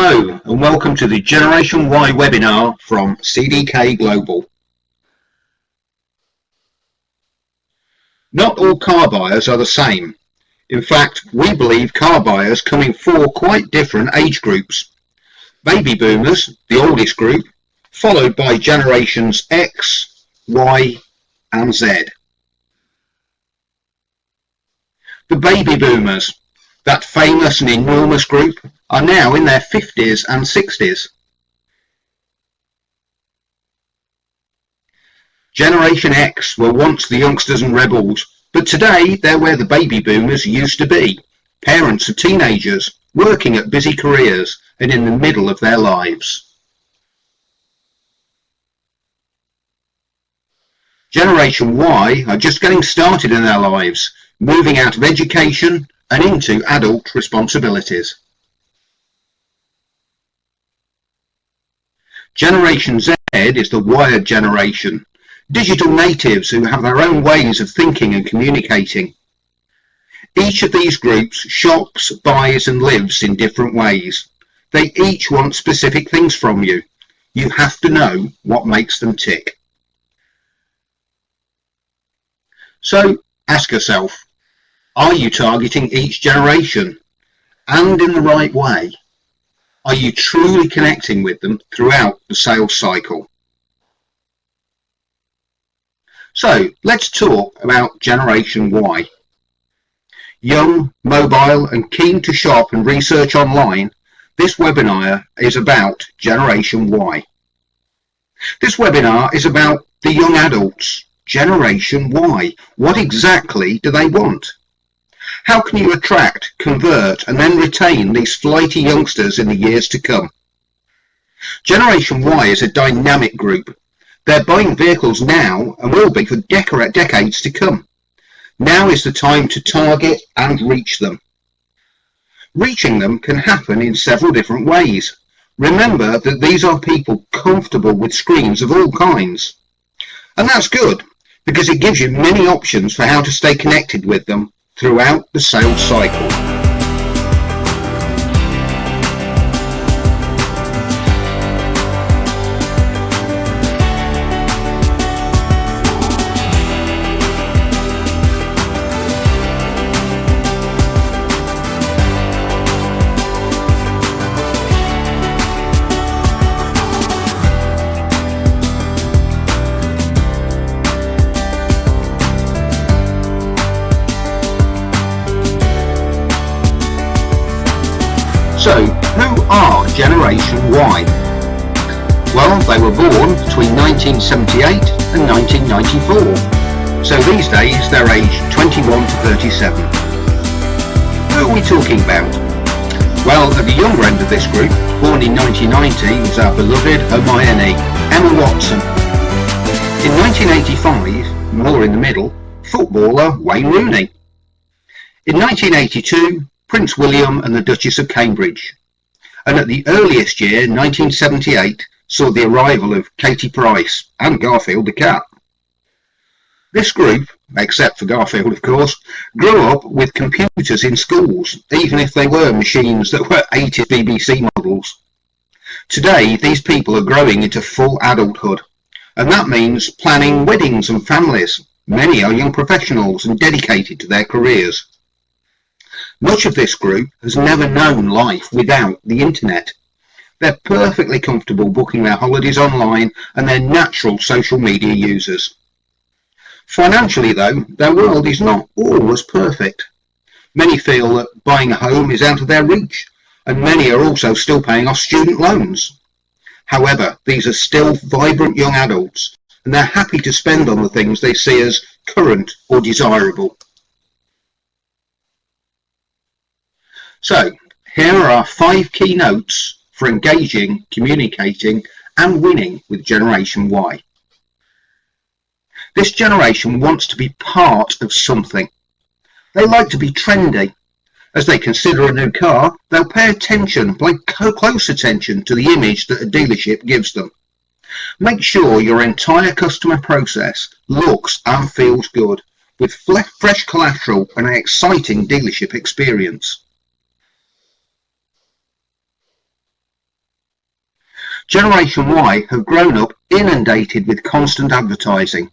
Hello and welcome to the Generation Y webinar from CDK Global. Not all car buyers are the same. In fact, we believe car buyers come in four quite different age groups. Baby boomers, the oldest group, followed by generations X, Y and Z. The baby boomers, that famous and enormous group, are now in their 50s and 60s. Generation X were once the youngsters and rebels, but today they're where the baby boomers used to be, parents of teenagers, working at busy careers and in the middle of their lives. Generation Y are just getting started in their lives, moving out of education and into adult responsibilities. Generation Z is the wired generation, digital natives who have their own ways of thinking and communicating. Each of these groups shops, buys and lives in different ways. They each want specific things from you. You have to know what makes them tick. So ask yourself, are you targeting each generation and in the right way? Are you truly connecting with them throughout the sales cycle? So let's talk about Generation Y. Young, mobile and keen to shop and research online, this webinar is about Generation Y. This webinar is about the young adults, Generation Y. What exactly do they want? How can you attract, convert and then retain these flighty youngsters in the years to come? Generation Y is a dynamic group. They're buying vehicles now and will be for decades to come. Now is the time to target and reach them. Reaching them can happen in several different ways. Remember that these are people comfortable with screens of all kinds. And that's good, because it gives you many options for how to stay connected with them throughout the sales cycle. So, who are Generation Y? Well, they were born between 1978 and 1994. So these days they're aged 21 to 37. Who are we talking about? Well, at the younger end of this group, born in 1990, was our beloved Hermione, Emma Watson. In 1985, more in the middle, footballer Wayne Rooney. In 1982, Prince William and the Duchess of Cambridge. And at the earliest year, 1978, saw the arrival of Katie Price and Garfield the cat. This group, except for Garfield of course, grew up with computers in schools, even if they were machines that were 80s BBC models. Today, these people are growing into full adulthood, and that means planning weddings and families. Many are young professionals and dedicated to their careers. Much of this group has never known life without the internet. They're perfectly comfortable booking their holidays online and they're natural social media users. Financially though, their world is not always perfect. Many feel that buying a home is out of their reach, and many are also still paying off student loans. However, these are still vibrant young adults, and they're happy to spend on the things they see as current or desirable. So, here are our 5 key notes for engaging, communicating and winning with Generation Y. This generation wants to be part of something. They like to be trendy. As they consider a new car, they'll pay attention, like close attention to the image that a dealership gives them. Make sure your entire customer process looks and feels good, with fresh collateral and an exciting dealership experience. Generation Y have grown up inundated with constant advertising,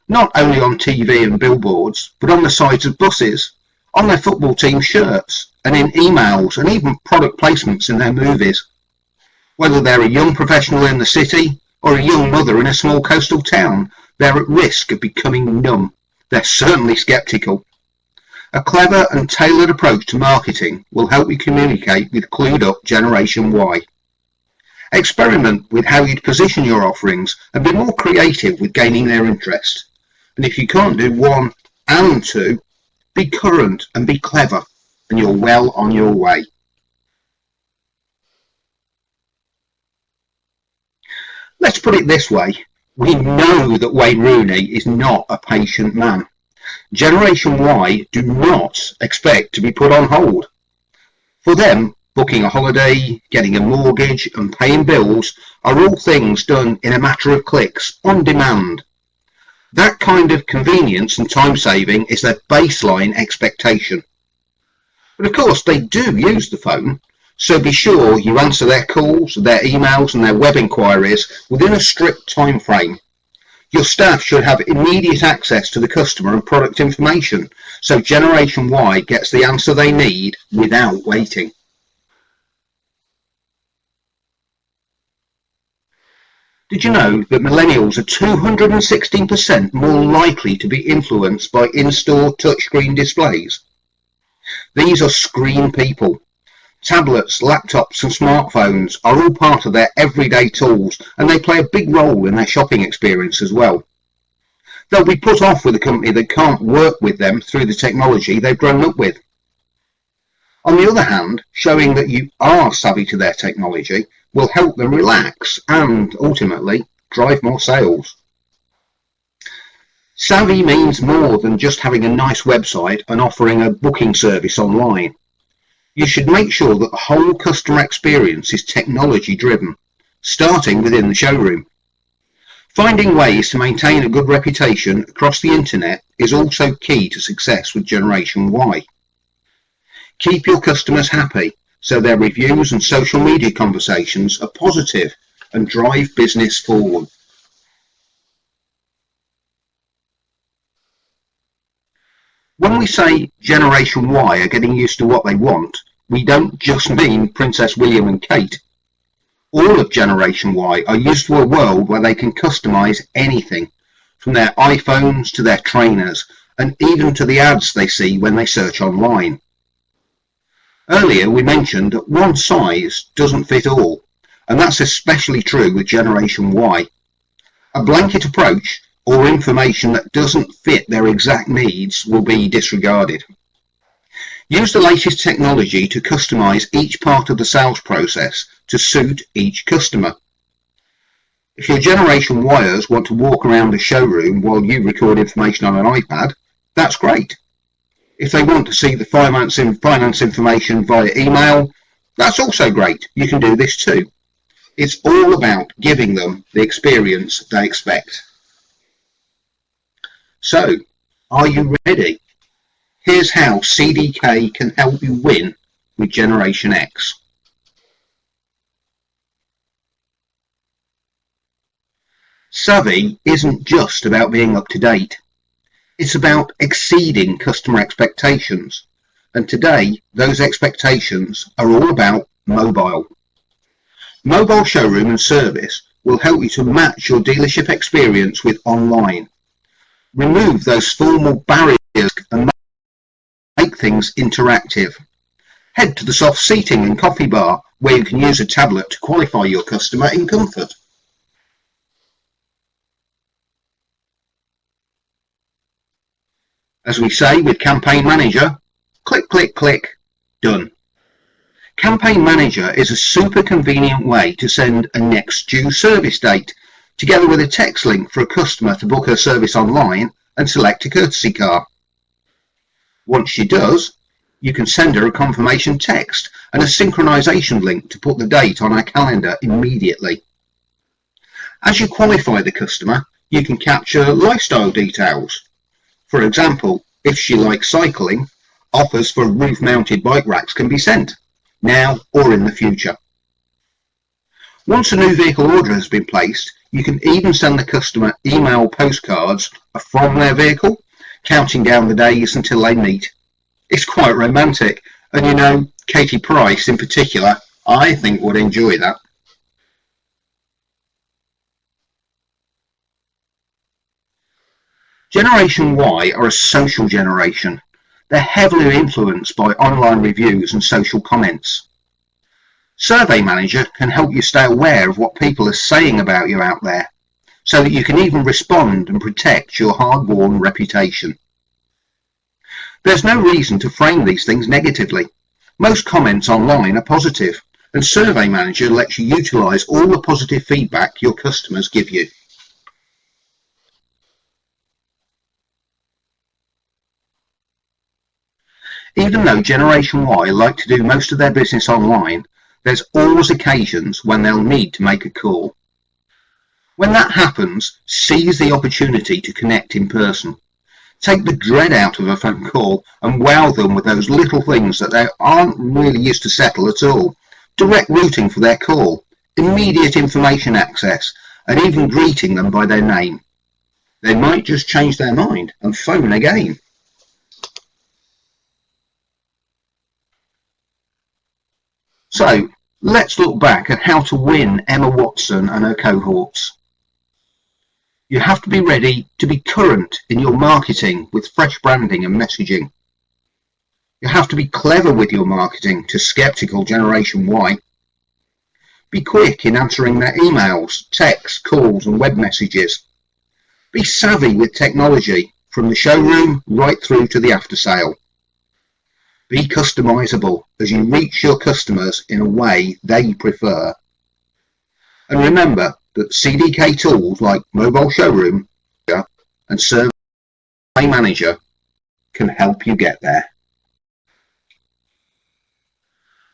not only on TV and billboards, but on the sides of buses, on their football team shirts, and in emails, and even product placements in their movies. Whether they're a young professional in the city or a young mother in a small coastal town, they're at risk of becoming numb. They're certainly sceptical. A clever and tailored approach to marketing will help you communicate with clued-up Generation Y. Experiment with how you'd position your offerings and be more creative with gaining their interest. And if you can't do one and two, be current and be clever, and you're well on your way. Let's put it this way. We know that Wayne Rooney is not a patient man. Generation Y do not expect to be put on hold. For them, booking a holiday, getting a mortgage and paying bills are all things done in a matter of clicks, on demand. That kind of convenience and time saving is their baseline expectation. But of course they do use the phone, so be sure you answer their calls, their emails and their web inquiries within a strict time frame. Your staff should have immediate access to the customer and product information, so Generation Y gets the answer they need without waiting. Did you know that millennials are 216% more likely to be influenced by in-store touchscreen displays? These are screen people. Tablets, laptops and smartphones are all part of their everyday tools, and they play a big role in their shopping experience as well. They'll be put off with a company that can't work with them through the technology they've grown up with. On the other hand, showing that you are savvy to their technology will help them relax and, ultimately, drive more sales. Savvy means more than just having a nice website and offering a booking service online. You should make sure that the whole customer experience is technology driven, starting within the showroom. Finding ways to maintain a good reputation across the internet is also key to success with Generation Y. Keep your customers happy so their reviews and social media conversations are positive and drive business forward. When we say Generation Y are getting used to what they want, we don't just mean Princess William and Kate. All of Generation Y are used to a world where they can customize anything, from their iPhones to their trainers, and even to the ads they see when they search online. Earlier we mentioned that one size doesn't fit all, and that's especially true with Generation Y. A blanket approach or information that doesn't fit their exact needs will be disregarded. Use the latest technology to customize each part of the sales process to suit each customer. If your Generation Yers want to walk around the showroom while you record information on an iPad, that's great. If they want to see the finance information via email, that's also great. You can do this too. It's all about giving them the experience they expect. So, are you ready? Here's how CDK can help you win with Generation X. Savvy isn't just about being up to date. It's about exceeding customer expectations. And today, those expectations are all about mobile. Mobile showroom and service will help you to match your dealership experience with online. Remove those formal barriers and make things interactive. Head to the soft seating and coffee bar where you can use a tablet to qualify your customer in comfort. As we say with Campaign Manager, click, click, click, done. Campaign Manager is a super convenient way to send a next due service date, together with a text link for a customer to book her service online and select a courtesy car. Once she does, you can send her a confirmation text and a synchronization link to put the date on her calendar immediately. As you qualify the customer, you can capture lifestyle details. For example, if she likes cycling, offers for roof-mounted bike racks can be sent, now or in the future. Once a new vehicle order has been placed, you can even send the customer email postcards from their vehicle, counting down the days until they meet. It's quite romantic, and you know, Katie Price in particular, I think would enjoy that. Generation Y are a social generation. They're heavily influenced by online reviews and social comments. Survey Manager can help you stay aware of what people are saying about you out there, so that you can even respond and protect your hard-won reputation. There's no reason to frame these things negatively. Most comments online are positive, and Survey Manager lets you utilise all the positive feedback your customers give you. Even though Generation Y like to do most of their business online, there's always occasions when they'll need to make a call. When that happens, seize the opportunity to connect in person. Take the dread out of a phone call and wow them with those little things that they aren't really used to settle at all. Direct routing for their call, immediate information access, and even greeting them by their name. They might just change their mind and phone again. So, let's look back at how to win Emma Watson and her cohorts. You have to be ready to be current in your marketing with fresh branding and messaging. You have to be clever with your marketing to skeptical Generation Y. Be quick in answering their emails, texts, calls and web messages. Be savvy with technology from the showroom right through to the after sale. Be customizable as you reach your customers in a way they prefer. And remember that CDK tools like Mobile Showroom and Survey Manager can help you get there.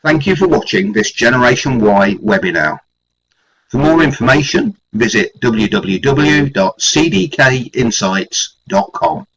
Thank you for watching this Generation Y webinar. For more information, visit www.cdkinsights.com.